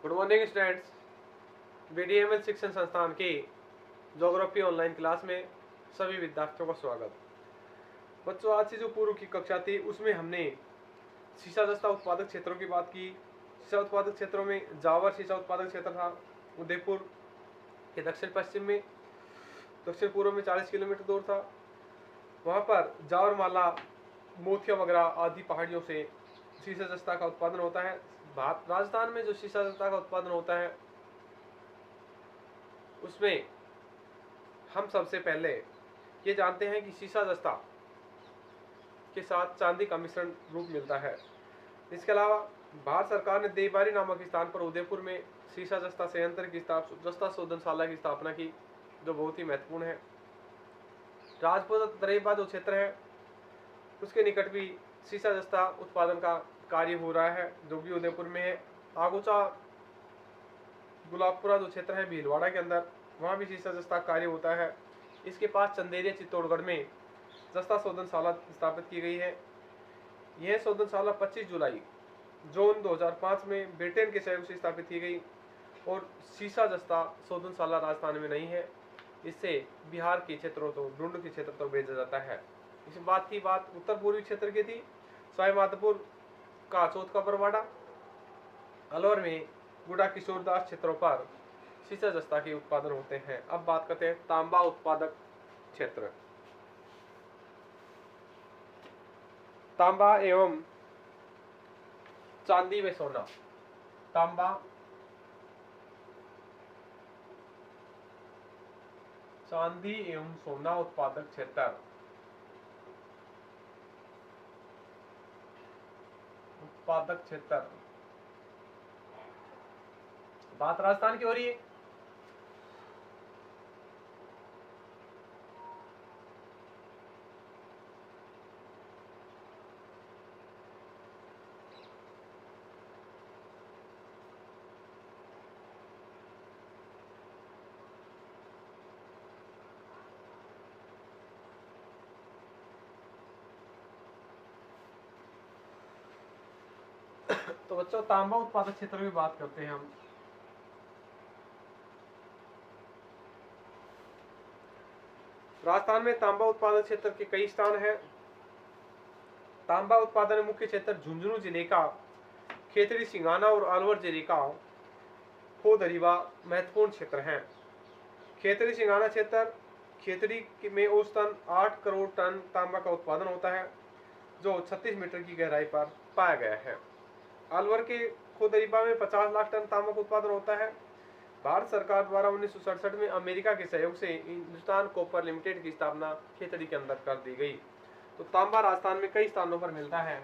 Good morning students. बीडीएमएल शिक्षण संस्थान की ज्योग्राफी ऑनलाइन क्लास में सभी विद्यार्थियों का स्वागत। बच्चों, आज से जो पूर्व की कक्षा थी उसमें हमने शीशा जस्ता उत्पादक क्षेत्रों की बात की। शीशा उत्पादक क्षेत्रों में जावर शीशा उत्पादक क्षेत्र था, उदयपुर के दक्षिण पश्चिम में, दक्षिण पूर्व में 40 किलोमीटर दूर था। वहाँ पर जावरमाला, मोतिया वगैरह आदि पहाड़ियों से शीशा जस्ता का उत्पादन होता है। राजस्थान में जो शीशा जस्ता का उत्पादन होता है उसमें हम सबसे पहले ये जानते हैं कि शीशा जस्ता के साथ चांदी का मिश्रण रूप मिलता है। इसके अलावा भारत सरकार ने देवबारी नामक स्थान पर उदयपुर में शीशा जस्ता संयंत्र की जस्ता शोधनशाला की स्थापना की, जो बहुत ही महत्वपूर्ण है। राजपूत दरेबा जो क्षेत्र है उसके निकट भी शीशा जस्ता उत्पादन का कार्य हो रहा है, जो कि उदयपुर में है। आगोचा गुलाबपुरा जो क्षेत्र है भीलवाड़ा के अंदर, वहाँ भी शीशा जस्ता कार्य होता है। इसके पास चंदेरिया चित्तौड़गढ़ में जस्ता शोधनशाला स्थापित की गई है। यह शोधनशाला 25 जुलाई जून 2005 में ब्रिटेन के सहयोग से स्थापित की गई और शीशा जस्ता शोधनशाला राजस्थान में नहीं है। इससे बिहार के क्षेत्रों तो ढूंढ के क्षेत्र तो भेजा जाता है। इस बात की बात उत्तर पूर्वी क्षेत्र की थी। सवाईमाधोपुर का चौथ का बरवाड़ा, अलवर में गुड़ा किशोरदास क्षेत्रों पर शीशा जस्ता के उत्पादन होते हैं। अब बात करते हैं तांबा उत्पादक क्षेत्र। तांबा एवं चांदी व सोना। तांबा, चांदी एवं सोना उत्पादक क्षेत्र। उत्पादक क्षेत्र बात राजस्थान की हो रही है। तो बच्चों, तांबा उत्पादक क्षेत्र की बात करते हैं हम। राजस्थान में तांबा उत्पादक क्षेत्र के कई स्थान हैं। तांबा उत्पादन मुख्य क्षेत्र झुंझुनू जिले का खेतड़ी, सिंगाना और अलवर जिले का खोदरीवा महत्वपूर्ण क्षेत्र हैं। खेतड़ी सिंगाना क्षेत्र, खेतड़ी में औसतन 8 करोड़ टन तांबा का उत्पादन होता है, जो 36 मीटर की गहराई पर पाया गया है। अलवर के खोदरीबा में 50 लाख टन तांबा का उत्पादन होता है। भारत सरकार द्वारा 1967 में अमेरिका के सहयोग से हिंदुस्तान कॉपर लिमिटेड की स्थापना खेतड़ी के अंदर कर दी गई। तो तांबा राजस्थान में कई स्थानों पर मिलता है।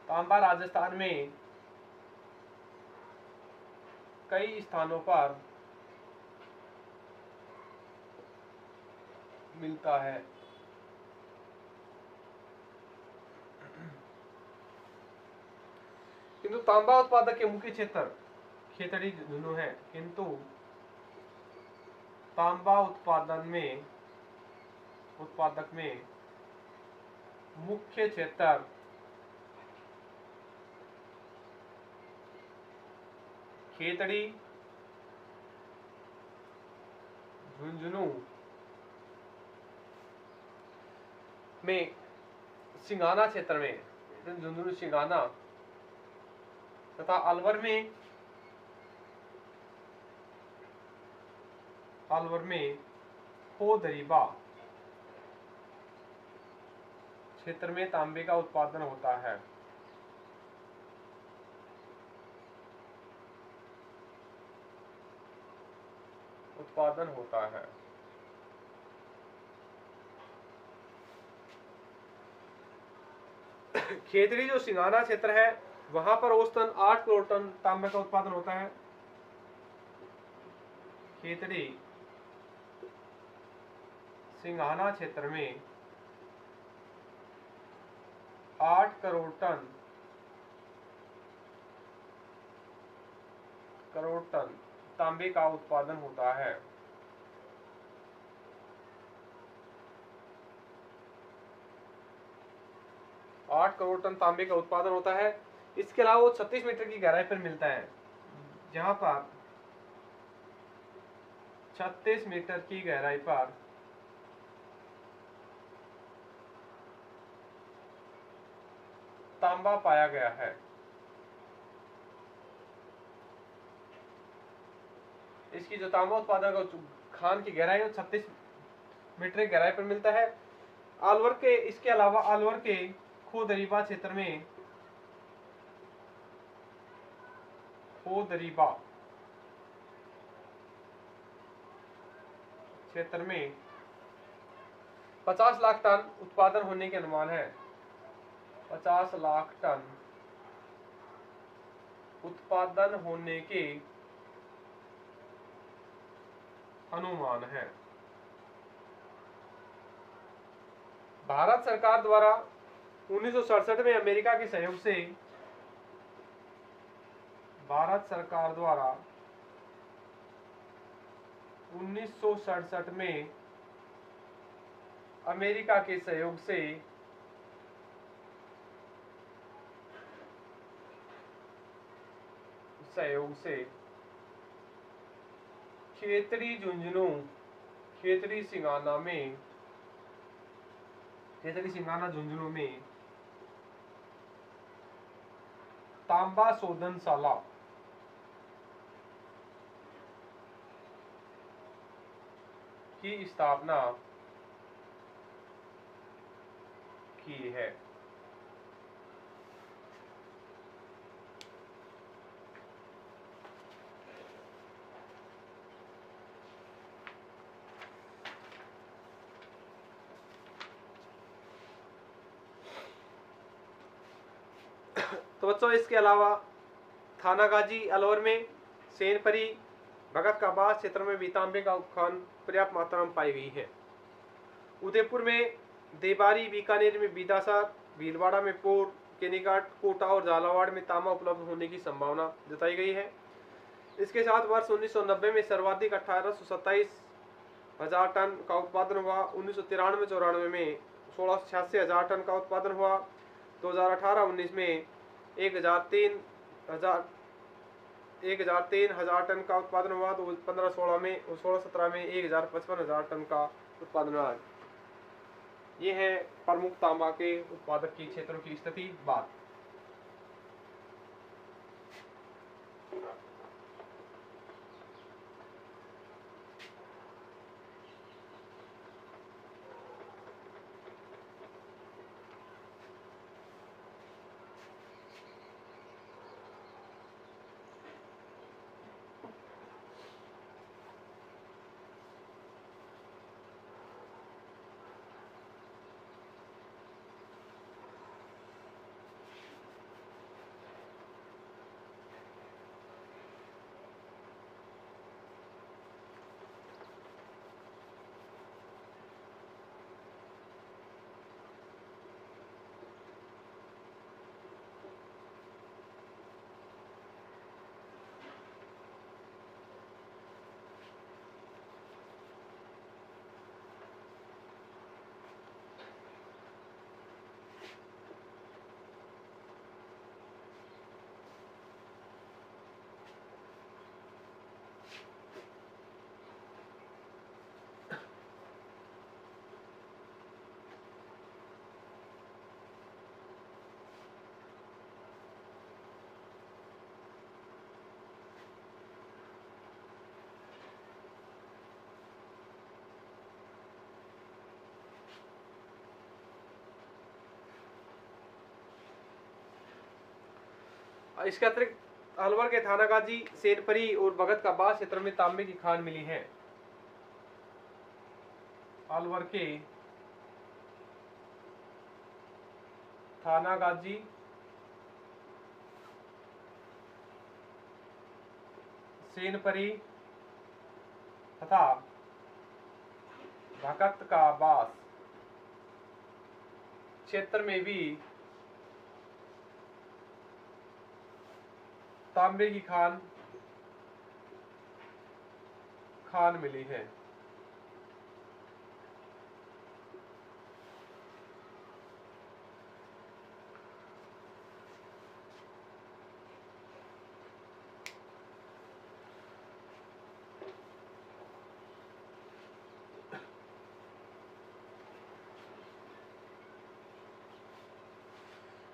तांबा राजस्थान में कई स्थानों पर मिलता है। किंतु तांबा उत्पादक के मुख्य क्षेत्र खेतड़ी झुंझुनू है, किंतु तांबा उत्पादक में मुख्य क्षेत्र खेतड़ी, झुंझुनू में, सिंगाना क्षेत्र में, झुंझुनू सिंगाना तथा अलवर में खोदरीबा क्षेत्र में तांबे का उत्पादन होता है। खेतड़ी जो सिंगाना क्षेत्र है वहां पर औसतन 8 करोड़ टन तांबे का उत्पादन होता है। खेतड़ी सिंगाना क्षेत्र में 8 करोड़ टन तांबे का उत्पादन होता है। 8 करोड़ टन तांबे का उत्पादन होता है। इसके अलावा वो 36 मीटर की गहराई पर मिलता है, जहां पर 36 मीटर की गहराई पर तांबा पाया गया है। इसकी जो तांबा उत्पादन का खान की गहराई है 36 मीटर की गहराई पर मिलता है। अलवर के इसके अलावा अलवर के खोदरीबा क्षेत्र में खोदरीबा क्षेत्र में 50 लाख टन उत्पादन होने के अनुमान है। 50 लाख टन उत्पादन होने के अनुमान है। भारत सरकार द्वारा 1967 में अमेरिका के सहयोग से भारत सरकार द्वारा 1967 में अमेरिका के सहयोग से खेतड़ी झुंझुनू खेतड़ी सिंगाना झुंझुनू में तांबा शोधनशाला की स्थापना की है। तो बच्चों इसके अलावा थानागाजी अलवर में, सेनपरी, भगत का बास क्षेत्र में भी तांबे का खान पर्याप्त मात्रा में पाई गई है। उदयपुर में देबारी, बीकानेर में बीदासर, भीलवाड़ा में पोर, केनीघाट, कोटा और झालावाड़ में तांबा उपलब्ध होने की संभावना जताई गई है। इसके साथ वर्ष 1990 में सर्वाधिक 1827,000 टन का उत्पादन हुआ। 1993-94 में 1686,000 टन का उत्पादन हुआ। 2018-19 में 1,03,000 टन का उत्पादन हुआ। तो 16-17 में 1,55,000 टन का उत्पादन हुआ। ये है प्रमुख तांबा के उत्पादक की क्षेत्रों की स्थिति बात। इसके अतिरिक्त अलवर के थानागाजी, सेनपरी और भगत का बास क्षेत्र में तांबे की खान मिली है। अलवर के थानागाजी, सेनपरी तथा भगत का बास क्षेत्र में भी तांबे की खान मिली है।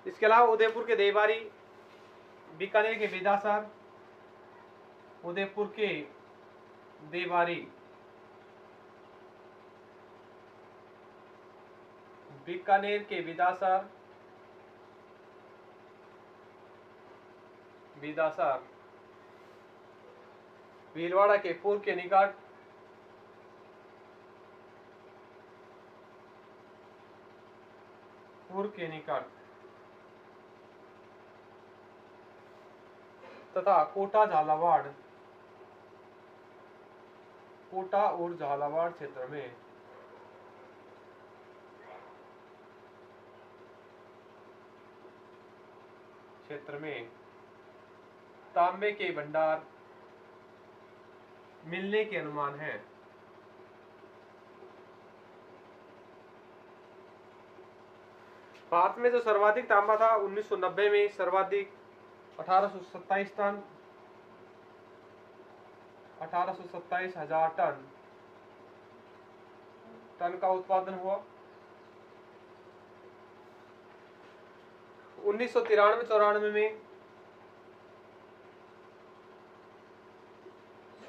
इसके अलावा उदयपुर के देवारी, बीकानेर के बेदासर, उदयपुर के देवारी, बीकानेर के बेदासर, भीलवाड़ा के पूर्व के निकट, तथा कोटा और झालावाड़ क्षेत्र में तांबे के भंडार मिलने के अनुमान है। भारत में जो सर्वाधिक तांबा था 1990 में सर्वाधिक 1827 टन, 1827,000 टन का उत्पादन हुआ। 1993-94 में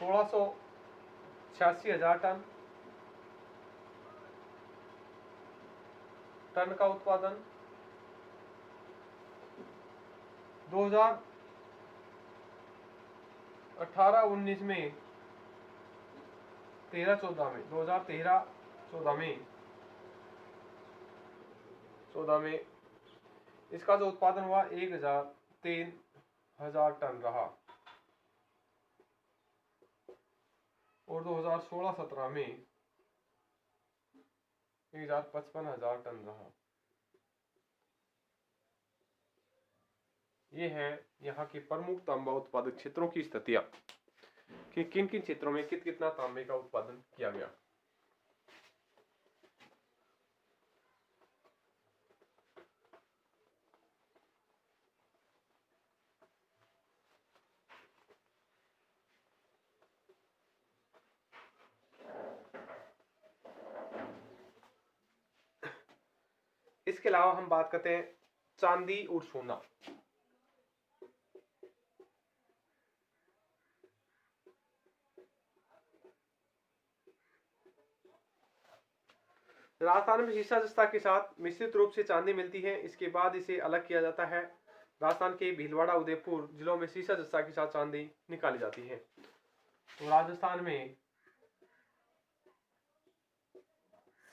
1686,000 टन का उत्पादन। 2018-19 में 2013-14 में इसका जो उत्पादन हुआ 1,03,000 टन रहा और 2016-17 में 1,55,000 टन रहा। ये है यहाँ के प्रमुख तांबा उत्पादक क्षेत्रों की स्थितियां कि किन किन क्षेत्रों में कितना तांबे का उत्पादन किया गया। इसके अलावा हम बात करते हैं चांदी और सोना। राजस्थान में शीशा जस्ता के साथ मिश्रित रूप से चांदी मिलती है। इसके बाद इसे अलग किया जाता है। राजस्थान के भीलवाड़ा, उदयपुर जिलों में शीशा जस्ता के साथ चांदी निकाली जाती है। तो राजस्थान में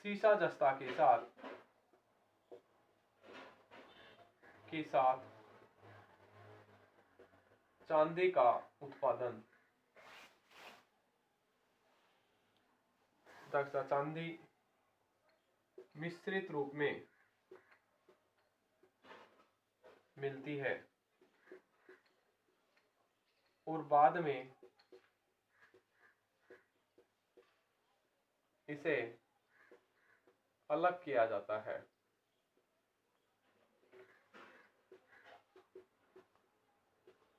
शीशा जस्ता के साथ चांदी का उत्पादन, चांदी मिश्रित रूप में मिलती है और बाद में इसे अलग किया जाता है।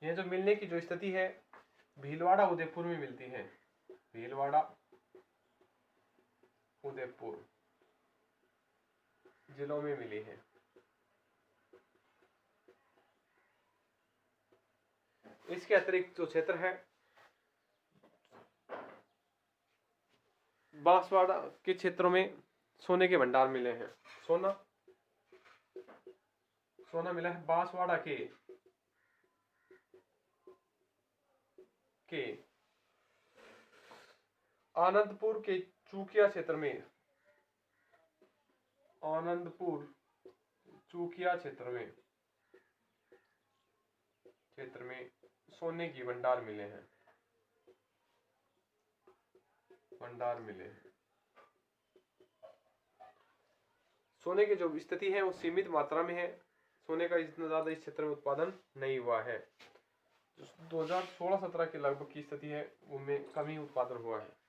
यह जो मिलने की जो स्थिति है भीलवाड़ा, उदयपुर में मिलती है। भीलवाड़ा, उदयपुर जिलों में मिली है। इसके अतिरिक्त जो क्षेत्र है बांसवाड़ा के क्षेत्रों में सोने के भंडार मिले हैं। सोना मिला है बांसवाड़ा के आनंदपुर के चूकिया क्षेत्र में, क्षेत्र में सोने की भंडार मिले हैं। सोने की जो स्थिति है वो सीमित मात्रा में है। सोने का इतना ज्यादा इस क्षेत्र में उत्पादन नहीं हुआ है। 2016-17 के लगभग की स्थिति है उनमें कम ही उत्पादन हुआ है।